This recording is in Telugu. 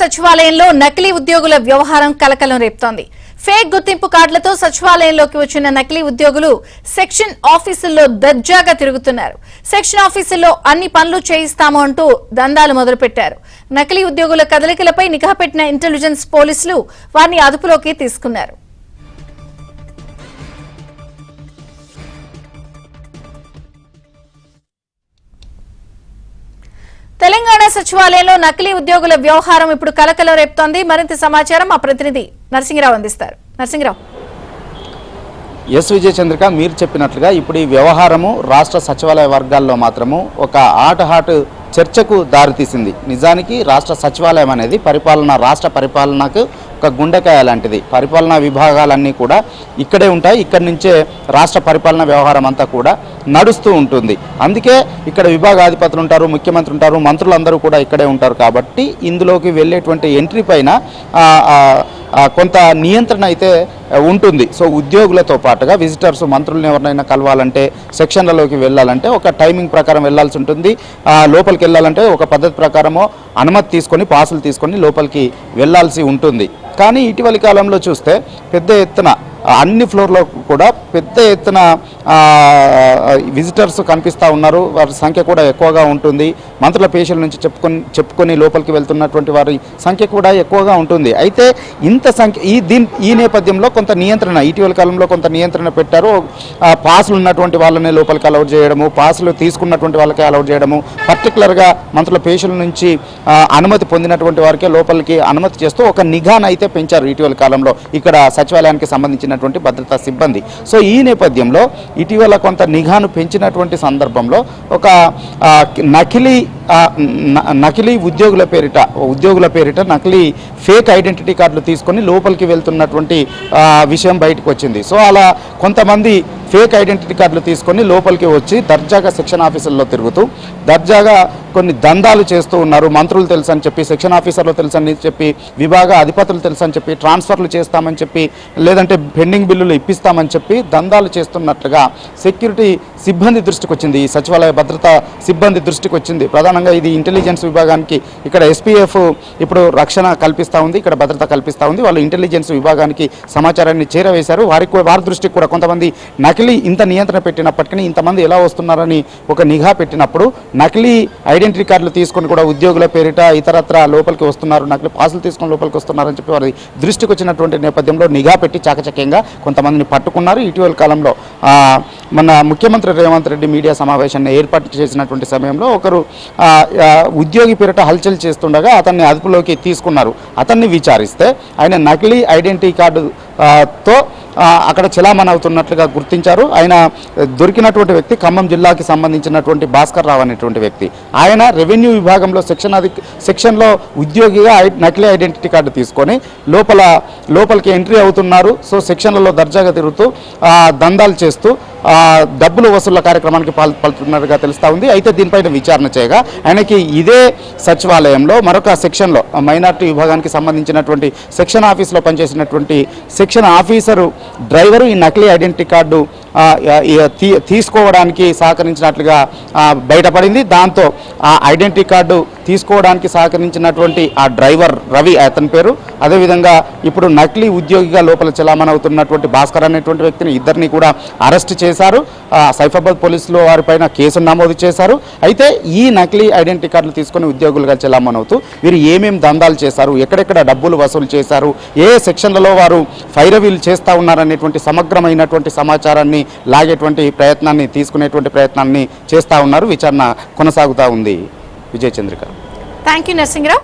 సచివాలయంలో నకిలీ ఉద్యోగుల వ్యవహారం కలకలం రేపుతోంది. ఫేక్ గుర్తింపు కార్డులతో సచివాలయంలోకి వచ్చిన నకిలీ ఉద్యోగులు సెక్షన్ ఆఫీసుల్లో దర్జాగా తిరుగుతున్నారు. సెక్షన్ ఆఫీసుల్లో అన్ని పనులు చేయిస్తాము అంటూ దందాలు మొదలుపెట్టారు. నకిలీ ఉద్యోగుల కదలికలపై నిఘా పెట్టిన ఇంటెలిజెన్స్ పోలీసులు వారిని అదుపులోకి తీసుకున్నారు. తెలంగాణ సచివాలయంలో నకిలీ ఉద్యోగుల వ్యవహారం ఇప్పుడు కలకలం రేపుతోంది. మరింత సమాచారం మా ప్రతినిధి నరసింగరావు అందిస్తారు. నరసింగరావు. ఎస్ విజయ చంద్రిక, మీరు చెప్పినట్లుగా ఇప్పుడు ఈ వ్యవహారము రాష్ట్ర సచివాలయ వర్గాల్లో మాత్రము ఒక హాట్ చర్చకు దారితీసింది. నిజానికి రాష్ట్ర సచివాలయం అనేది రాష్ట్ర పరిపాలనకు ఒక గుండెకాయ లాంటిది. పరిపాలనా విభాగాలన్నీ కూడా ఇక్కడే ఉంటాయి. ఇక్కడి నుంచే రాష్ట్ర పరిపాలనా వ్యవహారం అంతా కూడా నడుస్తూ ఉంటుంది. అందుకే ఇక్కడ విభాగాధిపతులు ఉంటారు, ముఖ్యమంత్రి ఉంటారు, మంత్రులందరూ కూడా ఇక్కడే ఉంటారు. కాబట్టి ఇందులోకి వెళ్ళేటువంటి ఎంట్రీ పైన కొంత నియంత్రణ అయితే ఉంటుంది. సో ఉద్యోగులతో పాటుగా విజిటర్స్, మంత్రులను ఎవరినైనా కలవాలంటే, సెక్షన్లలోకి వెళ్ళాలంటే ఒక టైమింగ్ ప్రకారం వెళ్లాల్సి ఉంటుంది. లోపలికి వెళ్ళాలంటే ఒక పద్ధతి ప్రకారమో అనుమతి తీసుకొని, పాసులు తీసుకొని లోపలికి వెళ్లాల్సి ఉంటుంది. కానీ ఇటీవలి కాలంలో చూస్తే పెద్ద ఎత్తున అన్ని ఫ్లోర్లో కూడా పెద్ద ఎత్తున విజిటర్స్ కనిపిస్తూ ఉన్నారు. వారి సంఖ్య కూడా ఎక్కువగా ఉంటుంది. మంత్రుల పేషీల నుంచి చెప్పుకొని లోపలికి వెళ్తున్నటువంటి వారి సంఖ్య కూడా ఎక్కువగా ఉంటుంది. అయితే ఇంత సంఖ్య ఈ నేపథ్యంలో కొంత నియంత్రణ ఇటీవల కాలంలో కొంత నియంత్రణ పెట్టారు. పాసులు ఉన్నటువంటి వాళ్ళనే లోపలికి అలౌట్ చేయడము, పాసులు తీసుకున్నటువంటి వాళ్ళకే అలౌట్ చేయడము, పర్టికులర్గా మంత్రుల పేషీల నుంచి అనుమతి పొందినటువంటి వారికే లోపలికి అనుమతి చేస్తూ ఒక నిఘాను అయితే పెంచారు ఇటీవల కాలంలో ఇక్కడ సచివాలయానికి సంబంధించినటువంటి భద్రతా సిబ్బంది. సో ఈ నేపథ్యంలో ఇటీవల కొంత నిఘాను పెంచినటువంటి సందర్భంలో ఒక నకిలీ ఉద్యోగుల పేరిట నకిలీ ఫేక్ ఐడెంటిటీ కార్డులు తీసుకొని లోపలికి వెళ్తున్నటువంటి విషయం బయటకు వచ్చింది. సో అలా కొంతమంది ఫేక్ ఐడెంటిటీ కార్డులు తీసుకొని లోపలికి వచ్చి దర్జాగా సెక్షన్ ఆఫీసుల్లో తిరుగుతూ దర్జాగా కొన్ని దందాలు చేస్తూ ఉన్నారు. మంత్రులు తెలుసని చెప్పి, సెక్షన్ ఆఫీసర్లు తెలుసని చెప్పి, విభాగ అధిపతులు తెలుసని చెప్పి, ట్రాన్స్ఫర్లు చేస్తామని చెప్పి, లేదంటే పెండింగ్ బిల్లులు ఇప్పిస్తామని చెప్పి దందాలు చేస్తున్నట్లుగా సెక్యూరిటీ సిబ్బంది దృష్టికి వచ్చింది. ఈ సచివాలయ భద్రతా సిబ్బంది దృష్టికి వచ్చింది. ప్రధానంగా ఇది ఇంటెలిజెన్స్ విభాగానికి ఇక్కడ ఎస్పీఎఫ్ ఇప్పుడు రక్షణ కల్పిస్తూ ఉంది, ఇక్కడ భద్రత కల్పిస్తూ ఉంది. వాళ్ళు ఇంటెలిజెన్స్ విభాగానికి సమాచారాన్ని చేరవేశారు. వారి దృష్టికి కూడా కొంతమంది నకిలీ ఇంత నియంత్రణ పెట్టినప్పటికీ ఇంతమంది ఎలా వస్తున్నారని ఒక నిఘా పెట్టినప్పుడు నకిలీ ఐడెంటిటీ కార్డులు తీసుకొని కూడా ఉద్యోగుల పేరిట ఇతరత్ర లోపలికి వస్తున్నారు, నకిలీ పాసులు తీసుకొని లోపలికి వస్తున్నారని చెప్పి వారి దృష్టికి వచ్చినటువంటి నేపథ్యంలో నిఘా పెట్టి చాకచక్యంగా కొంతమందిని పట్టుకున్నారు. ఇటీవల కాలంలో మన ముఖ్యమంత్రి రేవంత్ రెడ్డి మీడియా సమావేశాన్ని ఏర్పాటు చేసినటువంటి సమయంలో ఒకరు ఉద్యోగి పేరిట హల్చల్ చేస్తుండగా అతన్ని అదుపులోకి తీసుకున్నారు. అతన్ని విచారిస్తే ఆయన నకిలీ ఐడెంటిటీ కార్డుతో అక్కడ చలామణి అవుతున్నట్లుగా గుర్తించారు. ఆయన దొరికినటువంటి వ్యక్తి ఖమ్మం జిల్లాకి సంబంధించినటువంటి భాస్కర్ రావు అనేటువంటి వ్యక్తి. ఆయన రెవెన్యూ విభాగంలో సెక్షన్లో ఉద్యోగిగా నకిలీ ఐడెంటిటీ కార్డు తీసుకొని లోపలికి ఎంట్రీ అవుతున్నారు. సో సెక్షన్లలో దర్జాగా తిరుగుతూ దందాలు చేస్తూ డబ్బులు వసూళ్ల కార్యక్రమానికి పాల్పడుతున్నట్టుగా తెలుస్తూ ఉంది. అయితే దీనిపైన విచారణ చేయగా ఆయనకి ఇదే సచివాలయంలో మరొక సెక్షన్లో మైనార్టీ విభాగానికి సంబంధించినటువంటి సెక్షన్ ఆఫీస్లో పనిచేసినటువంటి సెక్షన్ ఆఫీసరు డ్రైవరు ఈ నకిలీ ఐడెంటిటీ కార్డు తీసుకోవడానికి సహకరించినట్లుగా బయటపడింది. దాంతో ఆ ఐడెంటిటీ కార్డు తీసుకోవడానికి సహకరించినటువంటి ఆ డ్రైవర్ రవి అతని పేరు, అదేవిధంగా ఇప్పుడు నకిలీ ఉద్యోగిగా లోపల చలామణి అవుతున్నటువంటి భాస్కర్ అనేటువంటి వ్యక్తిని ఇద్దరిని కూడా అరెస్ట్ చేశారు. సైఫాబాద్ పోలీసులు వారిపైన కేసు నమోదు చేశారు. అయితే ఈ నకిలీ ఐడెంటిటీ కార్డులు తీసుకొని ఉద్యోగులుగా చలామణి అవుతూ వీరు ఏమేమి దందాలు చేశారు, ఎక్కడెక్కడ డబ్బులు వసూలు చేశారు, ఏ సెక్షన్లలో వారు ఫైరవీలు చేస్తూ ఉన్నారనేటువంటి సమగ్రమైనటువంటి సమాచారాన్ని లాగేటువంటి ప్రయత్నాన్ని తీసుకునేటువంటి ప్రయత్నాన్ని చేస్తూ ఉన్నారు. విచారణ కొనసాగుతూ ఉంది. విజయ చంద్రిక. Thank you Narasingarao.